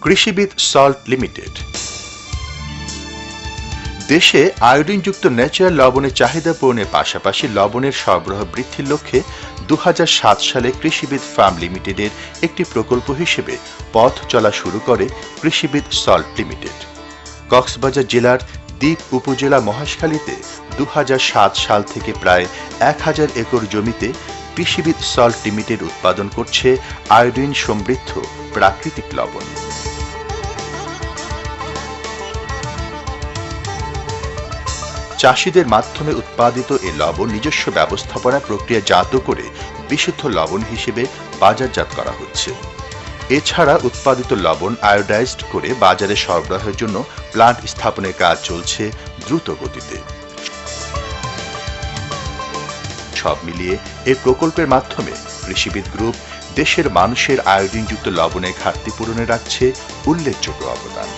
কৃষিবিদ salt limited. দেশে আয়োডিনযুক্ত natural লবণের চাহিদা পূরণের পাশাপাশি লবণের সরবরাহ বৃদ্ধির লক্ষ্যে 2007 সালে কৃষিবিদ ফার্ম লিমিটেডের একটি প্রকল্প হিসেবে পথ চলা শুরু করে কৃষিবিদ সল্ট লিমিটেড। কক্সবাজার জেলার দ্বীপ উপজেলা মহেশখালীতে 2007 সাল থেকে প্রায় 1000 একর জমিতে কৃষিবিদ সল্ট লিমিটেড উৎপাদন করছে আয়োডিন সমৃদ্ধ প্রাকৃতিক লবণ। চাষিদের মাধ্যমে উৎপাদিত এই লবণ নিজস্ব ব্যবস্থাপনা প্রক্রিয়াজাত করে বিশুদ্ধ লবণ হিসেবে বাজারজাত করা হচ্ছে। এছাড়া উৎপাদিত লবণ আয়োডাইজড করে বাজারে সরবরাহের জন্য প্লান্ট স্থাপনের কাজ চলছে দ্রুত গতিতে। সব মিলিয়ে এই প্রকল্পের মাধ্যমে কৃষিবিদ গ্রুপ দেশের মানুষের আয়োডিনযুক্ত লবণের ঘাটতি পূরণে রাখছে উল্লেখযোগ্য অবদান।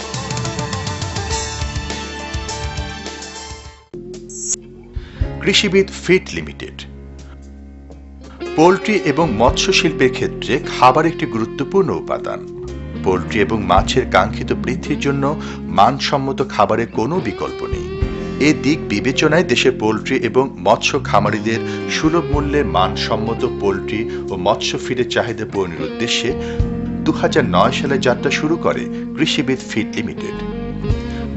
কৃষিবিদ ফিড লিমিটেড। পোল্ট্রি এবং মৎস্য শিল্পের ক্ষেত্রে খাবার একটি গুরুত্বপূর্ণ উপাদান। পোল্ট্রি এবং মাছের কাঙ্ক্ষিত বৃদ্ধির জন্য মানসম্মত খাবারের কোনো বিকল্প নেই। এ দিক বিবেচনায় দেশের পোল্ট্রি এবং মৎস্য খামারিদের সুলভ মূল্যে মানসম্মত পোল্ট্রি ও মৎস্য ফিডের চাহিদা পূরণের উদ্দেশ্যে 2009 সালে যাত্রা শুরু করে Krishibid feed limited.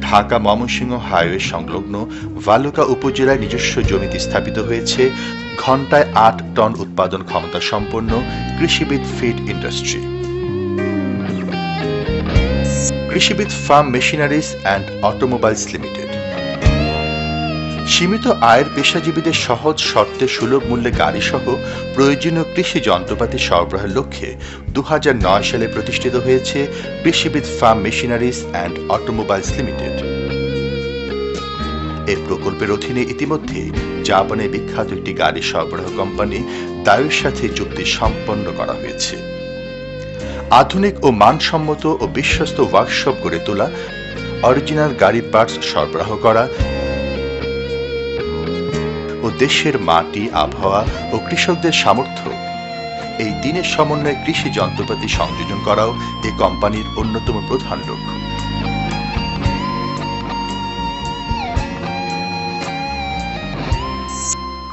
Dhaka Mymensingh highway সংলগ্ন ভালুকা উপজেলায় নিজস্ব জমিতে স্থাপিত হয়েছে ঘণ্টায় 8 টন উৎপাদন ক্ষমতা সম্পন্ন Krishibid feed industry. Krishibid farm machineries and automobiles limited. সীমিত আয়ের পেশাজীবীদের সহজ শর্তে সুলভ মূল্যে গাড়ি সহ প্রয়োজনীয় কৃষি যন্ত্রপাতি সরবরাহের লক্ষ্যে 2009 সালে প্রতিষ্ঠিত হয়েছে Krishibid farm machineries and automobiles limited. এই প্রকল্পের অধীনে ইতিমধ্যে জাপানের বিখ্যাত একটি গাড়ি সরবরাহ কোম্পানি দায়োর সাথে চুক্তি সম্পন্ন করা হয়েছে। আধুনিক ও মানসম্মত ও বিশ্বস্ত ওয়ার্কশপ গড়ে তোলা, অরিজিনাল গাড়ি পার্টস সরবরাহ করা ও দেশের মাটি, আবহাওয়া ও কৃষকদের সামর্থ্য এই দিনের সমন্বয়ে কৃষি যন্ত্রপাতি সংযোজন করাও এই কোম্পানির অন্যতম প্রধান লক্ষ্য।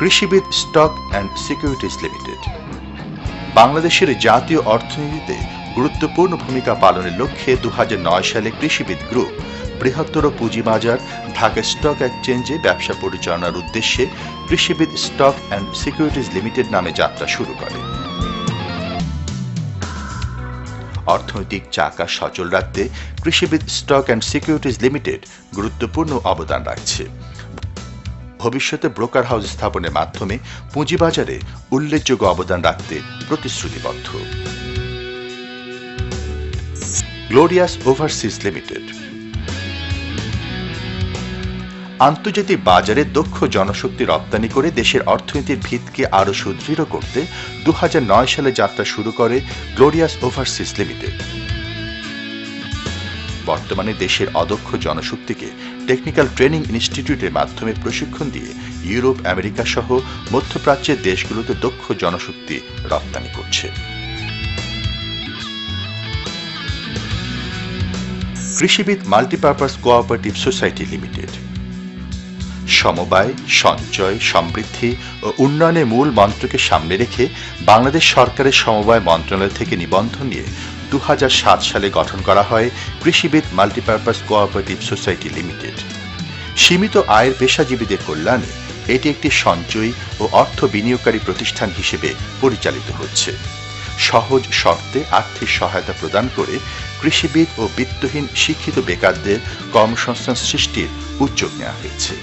কৃষিবিদ স্টক অ্যান্ড সিকিউরিটিজ লিমিটেড। বাংলাদেশের জাতীয় অর্থনীতিতে গুরুত্বপূর্ণ ভূমিকা পালনের লক্ষ্যে 2009 সালে কৃষিবিদ গ্রুপ বৃহত্তর পুঁজিবাজার ঢাকা স্টক এক্সচেঞ্জে ব্যবসা পরিচালনার উদ্দেশ্যে কৃষিবিদ স্টক অ্যান্ড সিকিউরিটিজ লিমিটেড নামে যাত্রা শুরু করে। অর্থনৈতিক চাকা সচল রাখতে কৃষিবিদ স্টক অ্যান্ড সিকিউরিটিজ লিমিটেড গুরুত্বপূর্ণ অবদান রাখছে। ভবিষ্যতে ব্রোকার হাউস স্থাপনের মাধ্যমে পুঁজিবাজারে উল্লেখযোগ্য অবদান রাখতে প্রতিশ্রুতিবদ্ধ। Glorious overseas limited. আন্তর্জাতিক বাজারে দক্ষ জনশক্তি রপ্তানি করে দেশের অর্থনীতির ভিতকে আরও সুদৃঢ় করতে 2009 সালে যাত্রা শুরু করে গ্লোরিয়াস ওভারসিজ লিমিটেড। বর্তমানে দেশের অদক্ষ জনশক্তিকে টেকনিক্যাল ট্রেনিং ইনস্টিটিউটের মাধ্যমে প্রশিক্ষণ দিয়ে ইউরোপ, আমেরিকা সহ মধ্যপ্রাচ্যের দেশগুলোতে দক্ষ জনশক্তি রপ্তানি করছে। কৃষিবিদ মাল্টিপারপাস কোঅপারেটিভ সোসাইটি লিমিটেড। সমবায়, সঞ্চয়, সমৃদ্ধি ও উন্নয়নের মূল মন্ত্রকে সামনে রেখে বাংলাদেশ সরকারের সমবায় মন্ত্রণালয় থেকে নিবন্ধন নিয়ে 2007 সালে গঠন করা হয় কৃষিবিদ মাল্টিপারপাস কোঅপারেটিভ সোসাইটি লিমিটেড। সীমিত আয়ের পেশাজীবীদের কল্যাণে এটি একটি সঞ্চয়ী ও অর্থ বিনিয়োগকারী প্রতিষ্ঠান হিসেবে পরিচালিত হচ্ছে। সহজ শর্তে আর্থিক সহায়তা প্রদান করে কৃষিবিদ ও বিত্তহীন শিক্ষিত বেকারদের কর্মসংস্থান সৃষ্টির উদ্যোগ নেওয়া হয়েছে।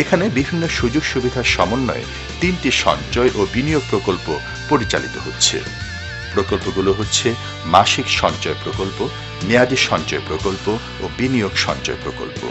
এখানে বিভিন্ন সুযোগ সুবিধার সমন্বয়ে 3টি সঞ্চয় ও বিনিয়োগ প্রকল্প পরিচালিত হচ্ছে। প্রকল্পগুলো হচ্ছে মাসিক সঞ্চয় প্রকল্প, মেয়াদী সঞ্চয় প্রকল্প ও বিনিয়োগ সঞ্চয় প্রকল্প।